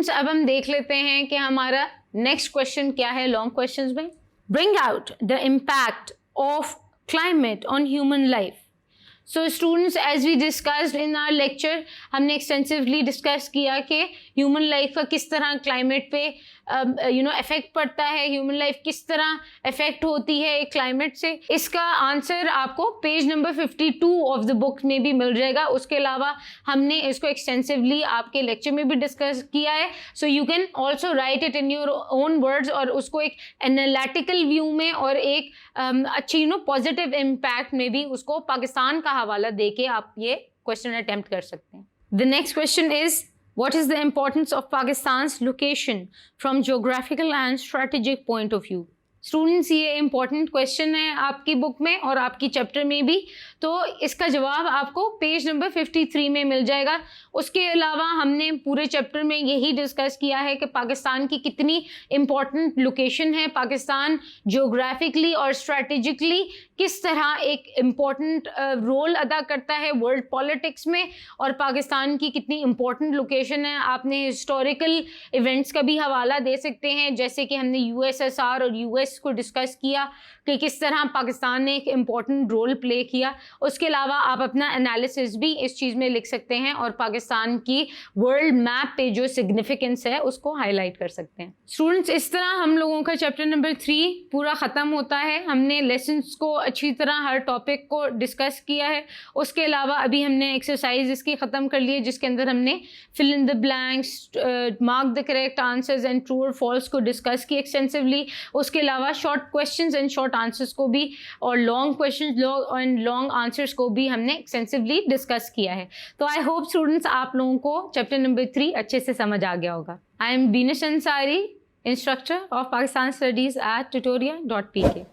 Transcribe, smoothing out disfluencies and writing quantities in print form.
Students اب ہم دیکھ لیتے ہیں کہ ہمارا نیکسٹ کوشچن کیا ہے لانگ کوشچنز میں. Bring out the impact of climate on human life. So students, as we discussed in our lecture, ہم نے extensively discuss کیا کہ human life کا کس طرح climate پہ افیکٹ پڑتا ہے, ہیومن لائف کس طرح افیکٹ ہوتی ہے ایک کلائمیٹ سے. اس کا آنسر آپ کو پیج نمبر 52 آف دا بک میں بھی مل جائے گا. اس کے علاوہ ہم نے اس کو ایکسٹینسولی آپ کے لیکچر میں بھی ڈسکس کیا ہے. So you can also right it in your own words, اور اس کو ایک انالیٹیکل ویو میں اور ایک اچھی پازیٹیو امپیکٹ میں بھی اس کو پاکستان کا حوالہ دے کے آپ یہ کوشچن اٹمپٹ کر سکتے ہیں. The next question is, what is the importance of Pakistan's location from geographical and strategic point of view? Students یہ امپورٹنٹ کویشچن ہے آپ کی بک میں اور آپ کی چیپٹر میں بھی, تو اس کا جواب آپ کو پیج نمبر 53 میں مل جائے گا. اس کے علاوہ ہم نے پورے چیپٹر میں یہی ڈسکس کیا ہے کہ پاکستان کی کتنی امپورٹنٹ لوکیشن ہے, پاکستان جیوگرافکلی اور اسٹریٹجکلی کس طرح ایک امپورٹنٹ رول ادا کرتا ہے ورلڈ پالیٹکس میں, اور پاکستان کی کتنی امپورٹنٹ لوکیشن ہے. آپ نے ہسٹوریکل ایونٹس کا بھی حوالہ دے سکتے ہیں, جیسے کہ ہم نے USSR اور US کو ڈسکس کیا کہ کس طرح پاکستان نے ایک امپورٹنٹ رول پلے کیا. اس کے علاوہ آپ اپنا انالیسس بھی اس چیز میں لکھ سکتے ہیں اور پاکستان کی ورلڈ میپ پہ جو سگنیفیکنس ہے اس کو ہائی لائٹ کر سکتے ہیں. اسٹوڈنٹس اس طرح ہم لوگوں کا چیپٹر نمبر 3 پورا ختم ہوتا ہے. ہم نے لیسنس کو اچھی طرح ہر ٹاپک کو ڈسکس کیا ہے. اس کے علاوہ ابھی ہم نے ایکسرسائز اس کی ختم کر لی ہے جس کے اندر ہم نے fill in the blanks, mark the correct answers and true اور فالس کو ڈسکس کی ایکسٹینسولی. اس کے علاوہ short questions and short answers کو بھی, اور long questions and long answers کو بھی ہم نے ایکسٹینسولی ڈسکس کیا ہے. تو آئی ہوپ اسٹوڈنٹس آپ لوگوں کو چیپٹر نمبر 3 اچھے سے سمجھ آ گیا ہوگا. I am Binish Ansari, instructor of Pakistan Studies at tutoria.pk.